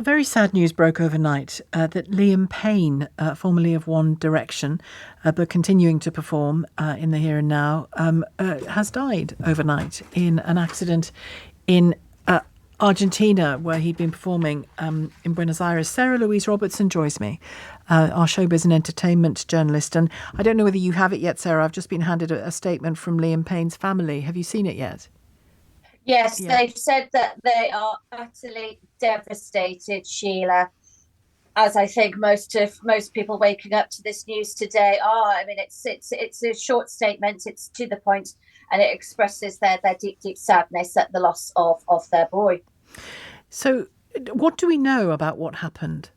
Very sad news broke overnight that Liam Payne, formerly of One Direction, but continuing to perform in the here and now, has died overnight in an accident in Argentina, where he'd been performing in Buenos Aires. Sarah-Louise Robertson joins me, our showbiz and entertainment journalist. And I don't know whether you have it yet, Sarah. I've just been handed a statement from Liam Payne's family. Have you seen it yet? Yes, Yeah. they've said that they are utterly devastated, Sheila, as I think most people waking up to this news today are. I mean, it's a short statement, it's to the point, and it expresses their deep sadness at the loss of their boy. So, what do we know about what happened?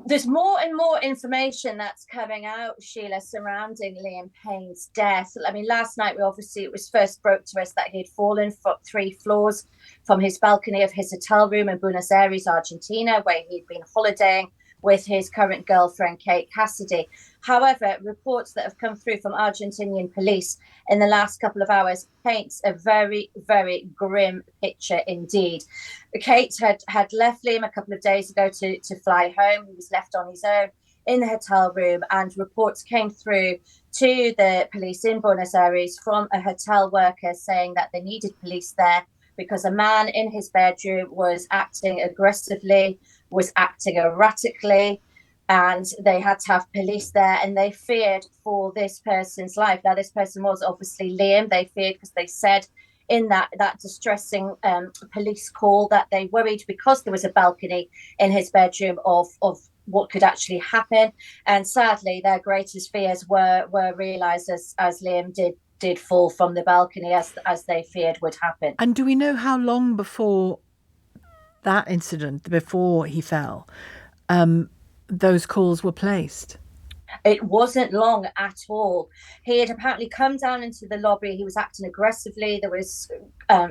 There's more and more information that's coming out, Sheila, surrounding Liam Payne's death. I mean, last night it was first broke to us that he'd fallen from 3 floors from his balcony of his hotel room in Buenos Aires, Argentina, where he'd been holidaying with his current girlfriend, Kate Cassidy. However, reports that have come through from Argentinian police in the last couple of hours paints a very, very grim picture indeed. Kate had left Liam a couple of days ago to fly home. He was left on his own in the hotel room, and reports came through to the police in Buenos Aires from a hotel worker saying that they needed police there because a man in his bedroom was acting aggressively, was acting erratically, and they had to have police there, and they feared for this person's life. Now, this person was obviously Liam. They feared because they said in that distressing police call that they worried because there was a balcony in his bedroom of what could actually happen. And sadly, their greatest fears were realised as Liam did fall from the balcony as they feared would happen. And do we know how long before that incident, before he fell, those calls were placed? It wasn't long at all. He had apparently come down into the lobby. He was acting aggressively. There was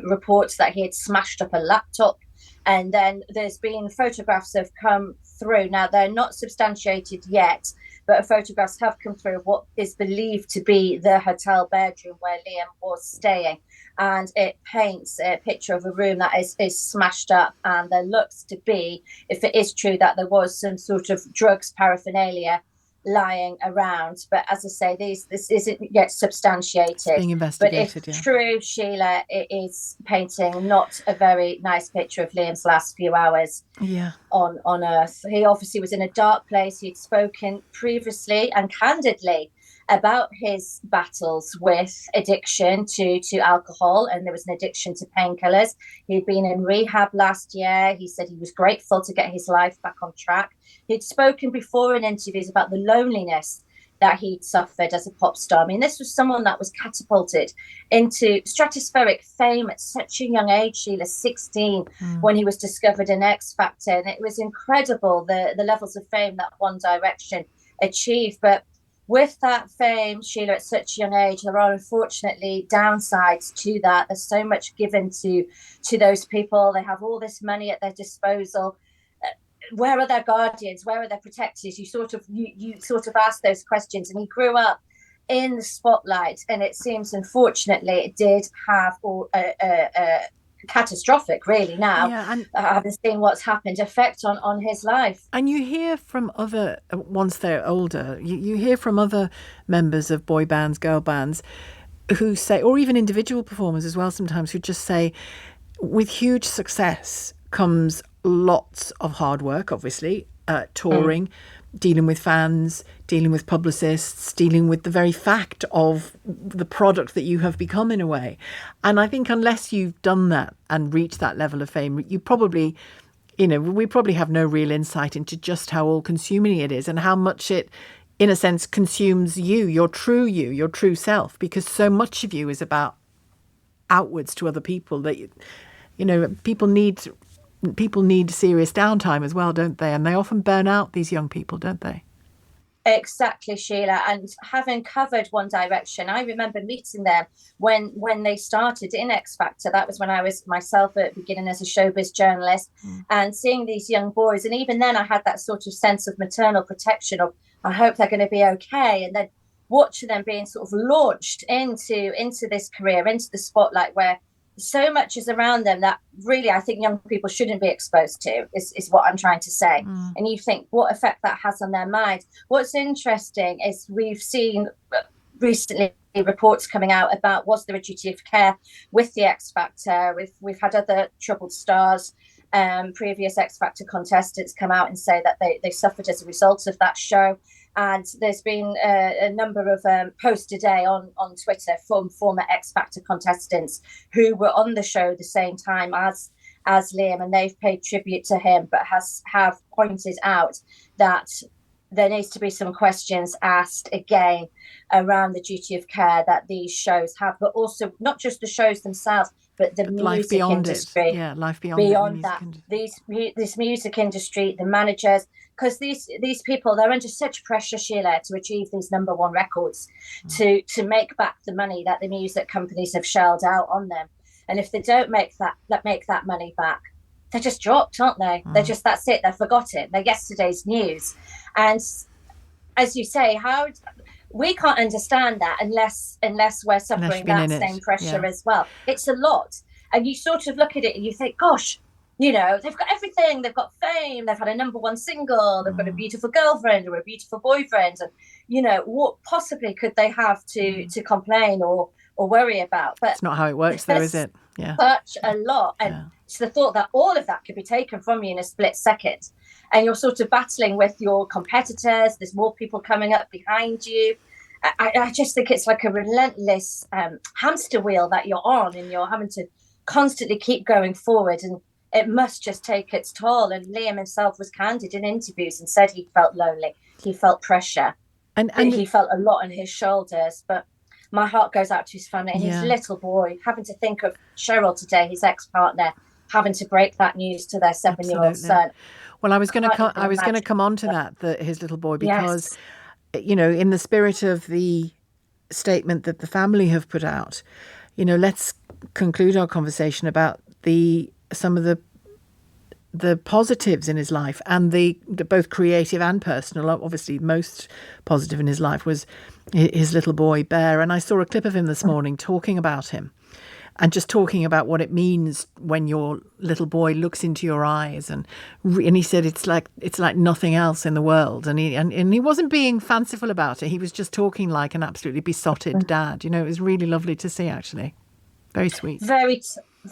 reports that he had smashed up a laptop. And then there's been photographs have come through. Now, they're not substantiated yet, but photographs have come through of what is believed to be the hotel bedroom where Liam was staying. And it paints a picture of a room that is smashed up. And there looks to be, if it is true, that there was some sort of drugs paraphernalia lying around. But as I say, this isn't yet substantiated. It's being But if investigated, yeah. true, Sheila, it is painting not a very nice picture of Liam's last few hours Yeah. on Earth. He obviously was in a dark place. He'd spoken previously and candidly about his battles with addiction to alcohol, and there was an addiction to painkillers. He'd been in rehab last year. He said he was grateful to get his life back on track. He'd spoken before in interviews about the loneliness that he'd suffered as a pop star. I mean, this was someone that was catapulted into stratospheric fame at such a young age, Sheila, 16, when he was discovered in X Factor. And it was incredible, the levels of fame that One Direction achieved. But with that fame, Sheila, at such a young age, there are unfortunately downsides to that. There's so much given to those people. They have all this money at their disposal. Where are their guardians? Where are their protectors? You sort of ask those questions. And he grew up in the spotlight, and it seems, unfortunately, it did have a catastrophic, really, now, Yeah, and having seen what's happened, effect on his life. and you hear from other, once they're older, you hear from other members of boy bands, girl bands, who say, or even individual performers as well sometimes, who just say, with huge success comes lots of hard work, obviously, touring, dealing with fans, dealing with publicists, dealing with the very fact of the product that you have become in a way. And I think unless you've done that and reached that level of fame, you probably, we probably have no real insight into just how all-consuming it is and how much it, in a sense, consumes you, your true self, because so much of you is about outwards to other people that, people need serious downtime as well, don't they? And they often burn out, these young people, don't they? Exactly, Sheila. And having covered One Direction, I remember meeting them when they started in X Factor. That was when I was myself beginning as a showbiz journalist, and seeing these young boys. And even then, I had that sort of sense of maternal protection of, I hope they're going to be okay. And then watching them being sort of launched into this career, into the spotlight, where so much is around them that really I think young people shouldn't be exposed to, is what I'm trying to say. And you think what effect that has on their mind. What's interesting is we've seen recently reports coming out about, was there a duty of care with the X Factor? We've had other troubled stars, previous X Factor contestants come out and say that they suffered as a result of that show. And there's been a number of posts today on Twitter from former X Factor contestants who were on the show the same time as Liam, and they've paid tribute to him, but have pointed out that there needs to be some questions asked again around the duty of care that these shows have, but also not just the shows themselves, but the life music industry. Yeah, life beyond that. This music industry, the managers, because these people, they're under such pressure, Sheila, to achieve these number one records, to make back the money that the music companies have shelled out on them. And if they don't make that money back, they're just dropped, aren't they? They're just, that's it, they're forgotten. They're yesterday's news. And as you say, we can't understand that unless we're suffering that same pressure as well. It's a lot. And you sort of look at it and you think, gosh, they've got everything. They've got fame. They've had a number one single. They've got a beautiful girlfriend or a beautiful boyfriend. And, what possibly could they have to complain or worry about? But it's not how it works, though, is it? Yeah. Such a lot. And it's the thought that all of that could be taken from you in a split second. And you're sort of battling with your competitors. There's more people coming up behind you. I just think it's like a relentless hamster wheel that you're on, and you're having to constantly keep going forward. And it must just take its toll. And Liam himself was candid in interviews and said he felt lonely. He felt pressure. And he felt a lot on his shoulders. But my heart goes out to his family and his little boy, having to think of Cheryl today, his ex-partner, having to break that news to their 7-year-old son. Well, I was going to come on to that his little boy, because, in the spirit of the statement that the family have put out, let's conclude our conversation about some of the positives in his life, and the both creative and personal. Obviously, most positive in his life was his little boy, Bear. And I saw a clip of him this morning talking about him, and just talking about what it means when your little boy looks into your eyes, and he said it's like nothing else in the world, and he wasn't being fanciful about it. He was just talking like an absolutely besotted dad. It was really lovely to see, actually. Very sweet.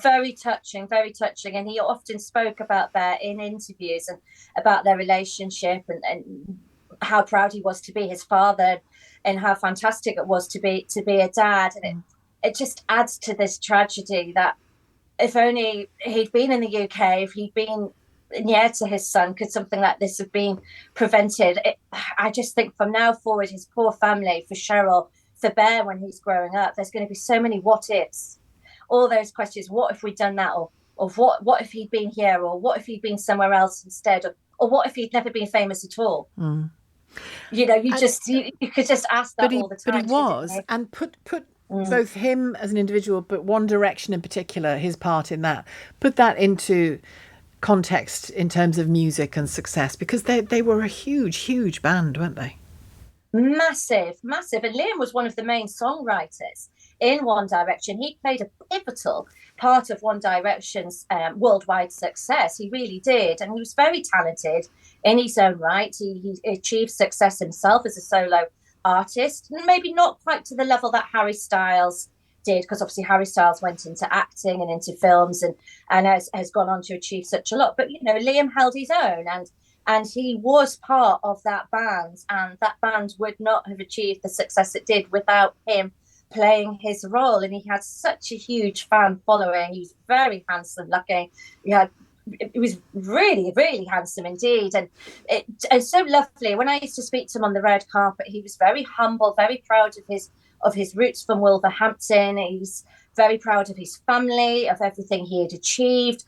Very touching, very touching. And he often spoke about that in interviews, and about their relationship, and how proud he was to be his father, and how fantastic it was to be a dad. And it just adds to this tragedy that if only he'd been in the UK, if he'd been near to his son, could something like this have been prevented? I just think from now forward, his poor family, for Cheryl, for Bear when he's growing up, there's going to be so many what ifs. All those questions, what if we'd done that, or what if he'd been here, or what if he'd been somewhere else instead, or what if he'd never been famous at all? You could just ask that all the time. But he was, and put both him as an individual, but One Direction in particular, his part in that, put that into context in terms of music and success, because they were a huge band, weren't they? Massive. And Liam was one of the main songwriters in One Direction. He played a pivotal part of One Direction's worldwide success. He really did. And he was very talented in his own right. He achieved success himself as a solo artist, maybe not quite to the level that Harry Styles did, because obviously Harry Styles went into acting and into films and has gone on to achieve such a lot. But, Liam held his own, and he was part of that band, and that band would not have achieved the success it did without him playing his role. And he had such a huge fan following. He was very handsome looking. He was really, really handsome indeed, and it's so lovely. When I used to speak to him on the red carpet, he was very humble, very proud of his roots from Wolverhampton. He was very proud of his family, of everything he had achieved.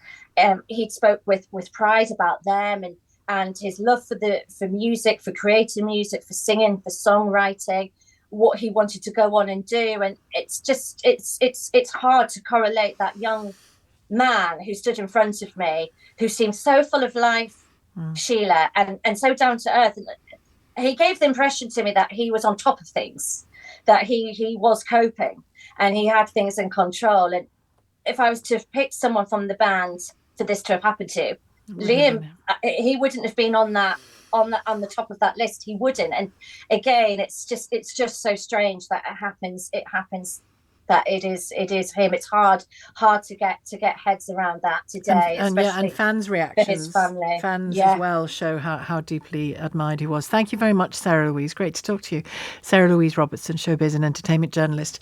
He spoke with pride about them, and his love for music, for creating music, for singing, for songwriting, what he wanted to go on and do. And it's just it's hard to correlate that young man who stood in front of me, who seemed so full of life, Sheila, and so down to earth. And he gave the impression to me that he was on top of things, that he was coping, and he had things in control. And if I was to pick someone from the band for this to have happened to, Liam, he wouldn't have been on the top of that list. He wouldn't. And again, it's just so strange that it happens that it is him. It's hard to get heads around that today, and fans' reactions for his family. Fans as well show how deeply admired he was. Thank you very much, Sarah-Louise. Great to talk to you. Sarah-Louise Robertson, showbiz and entertainment journalist.